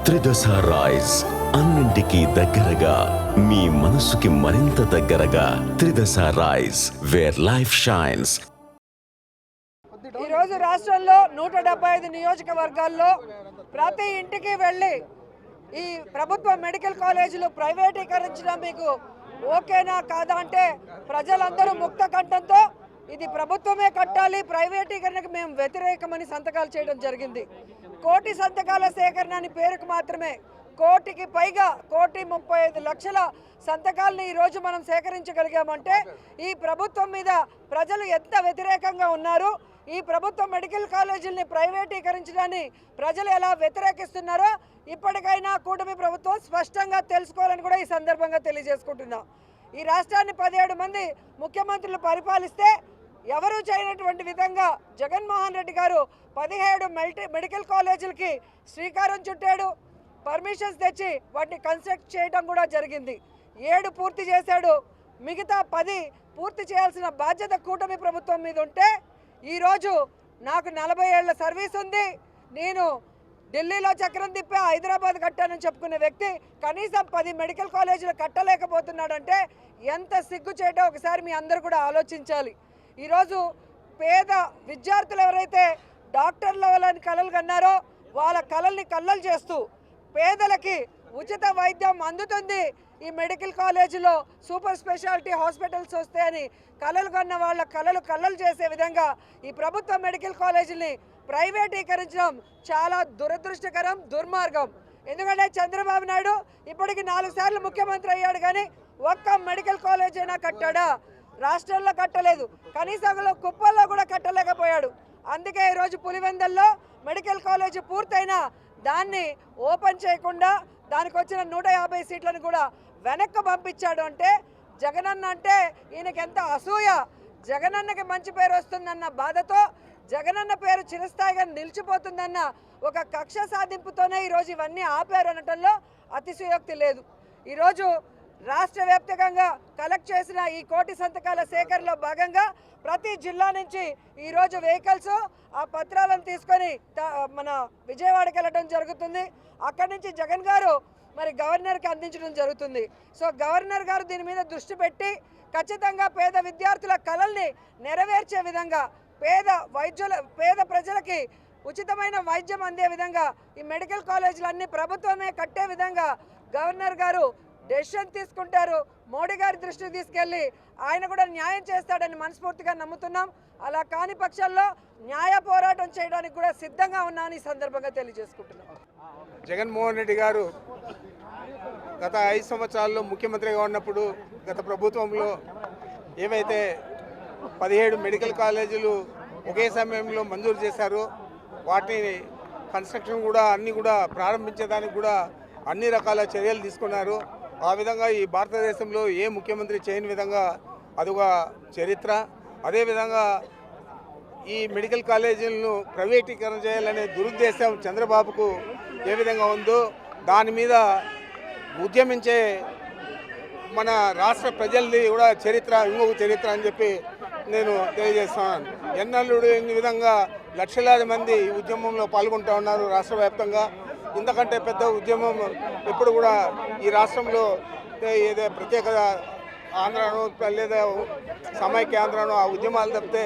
త్రిదశ rice అన్నింటికీ దగ్గరగా మీ మనసుకి మరింత దగ్గరగా త్రిదశ రైస్ వేర్ లైఫ్ షైన్స్. ఈరోజు రాష్ట్రంలో 175 నియోజకవర్గాల్లో ప్రతి ఇంటికి వెళ్ళి ఈ ప్రభుత్వ మెడికల్ కాలేజీలు ప్రైవేటీకరించడం మీకు ఓకేనా కాదా అంటే ప్రజలందరూ ముక్త కంఠంతో ఇది ప్రభుత్వమే కట్టాలి, ప్రైవేటీకరణకు మేము వ్యతిరేకమని సంతకాలు చేయడం జరిగింది. 1 కోటి సంతకాల సేకరణ అని పేరుకు మాత్రమే 1 కోటికి పైగా 1,35,00,000 సంతకాలను ఈరోజు మనం సేకరించగలిగామంటే ఈ ప్రభుత్వం మీద ప్రజలు ఎంత వ్యతిరేకంగా ఉన్నారు, ఈ ప్రభుత్వ మెడికల్ కాలేజీలని ప్రైవేటీకరించడాన్ని ప్రజలు ఎలా వ్యతిరేకిస్తున్నారో ఇప్పటికైనా కూటమి ప్రభుత్వం స్పష్టంగా తెలుసుకోవాలని కూడా ఈ సందర్భంగా తెలియజేసుకుంటున్నాం. ఈ రాష్ట్రాన్ని 17 మంది ముఖ్యమంత్రులు పరిపాలిస్తే ఎవరూ చేయనటువంటి విధంగా జగన్మోహన్ రెడ్డి గారు 17 మెడికల్ కాలేజీలకి శ్రీకారం చుట్టాడు. పర్మిషన్స్ తెచ్చి వాటిని కన్స్ట్రక్ట్ చేయడం కూడా జరిగింది. 7 పూర్తి చేశాడు. మిగతా 10 పూర్తి చేయాల్సిన బాధ్యత కూటమి ప్రభుత్వం మీద ఉంటే ఈరోజు నాకు 40 ఏళ్ల సర్వీస్ ఉంది, నేను ఢిల్లీలో చక్రం తిప్పి హైదరాబాద్ కట్టానని చెప్పుకునే వ్యక్తి కనీసం 10 మెడికల్ కాలేజీలు కట్టలేకపోతున్నాడంటే ఎంత సిగ్గు చేయటో ఒకసారి మీ అందరూ కూడా ఆలోచించాలి. ఈరోజు పేద విద్యార్థులు ఎవరైతే డాక్టర్ల వాళ్ళని కలలు కన్నారో వాళ్ళ కలల్ని కల్లలు చేస్తూ పేదలకి ఉచిత వైద్యం అందుతుంది, ఈ మెడికల్ కాలేజీలో సూపర్ స్పెషాలిటీ హాస్పిటల్స్ వస్తాయని కలలు కన్న వాళ్ళ కలలు చేసే విధంగా ఈ ప్రభుత్వ మెడికల్ కాలేజీని ప్రైవేటీకరించడం చాలా దురదృష్టకరం, దుర్మార్గం. ఎందుకంటే చంద్రబాబు నాయుడు ఇప్పటికి 4 సార్లు ముఖ్యమంత్రి అయ్యాడు, కానీ ఒక్క మెడికల్ కాలేజ్ అయినా కట్టాడా? రాష్ట్రంలో కట్టలేదు, కనీసం కుప్పల్లో కూడా కట్టలేకపోయాడు. అందుకే ఈరోజు పులివెందల్లో మెడికల్ కాలేజీ పూర్తయినా దాన్ని ఓపెన్ చేయకుండా దానికి వచ్చిన 150 సీట్లను కూడా వెనక్కి పంపించాడు. అంటే జగనన్న అంటే ఈయనకి ఎంత అసూయ, జగనన్నకి మంచి పేరు వస్తుందన్న బాధతో జగనన్న పేరు చిరస్థాయిగా నిలిచిపోతుందన్న ఒక కక్ష సాధింపుతోనే ఈరోజు ఇవన్నీ ఆపారు అనటంలో అతిశయోక్తి లేదు. ఈరోజు రాష్ట్ర వ్యాప్తంగా కలెక్ట్ చేసిన ఈ 1 కోటి సంతకాల సేకరణలో భాగంగా ప్రతి జిల్లా నుంచి ఈరోజు వెహికల్స్ ఆ పత్రాలను తీసుకొని మన విజయవాడకి వెళ్ళడం జరుగుతుంది. అక్కడి నుంచి జగన్ గారు మరి గవర్నర్కి అందించడం జరుగుతుంది. సో గవర్నర్ గారు దీని మీద దృష్టి పెట్టి ఖచ్చితంగా పేద విద్యార్థుల కలల్ని నెరవేర్చే విధంగా పేద ప్రజలకి ఉచితమైన వైద్యం అందే విధంగా ఈ మెడికల్ కాలేజీలన్నీ ప్రభుత్వమే కట్టే విధంగా గవర్నర్ గారు డెసిషన్ తీసుకుంటారు. మోడీ గారి దృష్టికి తీసుకెళ్లి ఆయన కూడా న్యాయం చేస్తాడని మనస్ఫూర్తిగా నమ్ముతున్నాం. అలా కాని పక్షంలో న్యాయ పోరాటం చేయడానికి కూడా సిద్ధంగా ఉన్నామని ఈ సందర్భంగా తెలియజేసుకుంటున్నాం. జగన్మోహన్ రెడ్డి గారు గత 5 సంవత్సరాల్లో ముఖ్యమంత్రిగా ఉన్నప్పుడు గత ప్రభుత్వంలో ఏవైతే 17 మెడికల్ కాలేజీలు ఒకే సమయంలో మంజూరు చేశారో వాటిని కన్స్ట్రక్షన్ కూడా అన్నీ కూడా ప్రారంభించేదానికి కూడా అన్ని రకాల చర్యలు తీసుకున్నారు. ఆ విధంగా ఈ భారతదేశంలో ఏ ముఖ్యమంత్రి చేయని విధంగా అదొక చరిత్ర. అదేవిధంగా ఈ మెడికల్ కాలేజీలను ప్రైవేటీకరణ చేయాలనే దురుద్దేశం చంద్రబాబుకు ఏ విధంగా ఉందో దాని మీద ఉద్యమించే మన రాష్ట్ర ప్రజలది కూడా చరిత్ర ఇంకొక చరిత్ర అని చెప్పి నేను తెలియజేస్తున్నాను. ఎన్నెల్లుడు ఈ విధంగా లక్షలాది మంది ఈ ఉద్యమంలో పాల్గొంటూ ఉన్నారు రాష్ట్ర వ్యాప్తంగా. ఇంతకంటే పెద్ద ఉద్యమం ఎప్పుడు కూడా ఈ రాష్ట్రంలో ఏదో ప్రత్యేక ఆంధ్రాను లేదా సమైక్య ఆంధ్రాను ఆ ఉద్యమాలు తప్పితే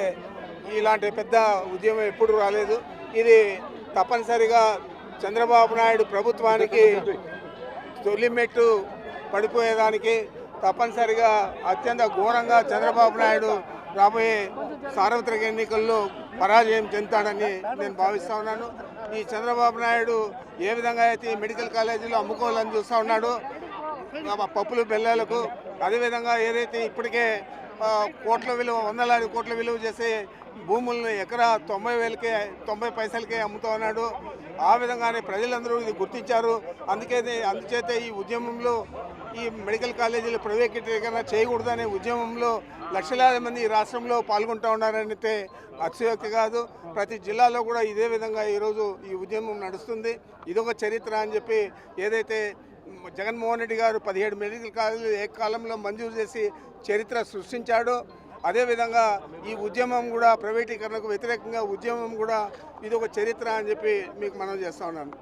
ఇలాంటి పెద్ద ఉద్యమం ఎప్పుడు రాలేదు. ఇది తప్పనిసరిగా చంద్రబాబు నాయుడు ప్రభుత్వానికి తొలిమెట్టు పడిపోయేదానికి తప్పనిసరిగా అత్యంత ఘోరంగా చంద్రబాబు నాయుడు రాబోయే సార్వత్రిక ఎన్నికల్లో పరాజయం చెందుతాడని నేను భావిస్తూ ఉన్నాను. ఈ చంద్రబాబు నాయుడు ఏ విధంగా అయితే ఈ మెడికల్ కాలేజీలో అమ్ముకోవాలని చూస్తూ ఉన్నాడో పప్పులు బెల్లాలకు, అదేవిధంగా ఏదైతే ఇప్పటికే వందలాది కోట్ల విలువ చేసే భూములను ఎకరా 90 పైసలకే అమ్ముతూ ఉన్నాడు. ఆ విధంగానే ప్రజలందరూ ఇది గుర్తించారు. అందుచేత ఈ ఉద్యమంలో ఈ మెడికల్ కాలేజీలు ప్రైవేటీకరణ చేయకూడదనే ఉద్యమంలో లక్షలాది మంది ఈ రాష్ట్రంలో పాల్గొంటూ ఉన్నారంటే అతిశయోక్తి కాదు. ప్రతి జిల్లాలో కూడా ఇదే విధంగా ఈరోజు ఈ ఉద్యమం నడుస్తుంది. ఇదొక చరిత్ర అని చెప్పి ఏదైతే జగన్మోహన్ రెడ్డి గారు 17 మెడికల్ కాలేజీలు ఏకకాలంలో మంజూరు చేసి చరిత్ర సృష్టించాడో అదేవిధంగా ఈ ఉద్యమం కూడా ప్రైవేటీకరణకు వ్యతిరేకంగా ఉద్యమం కూడా ఇది ఒక చరిత్ర అని చెప్పి మీకు మనం చేస్తా ఉన్నాను.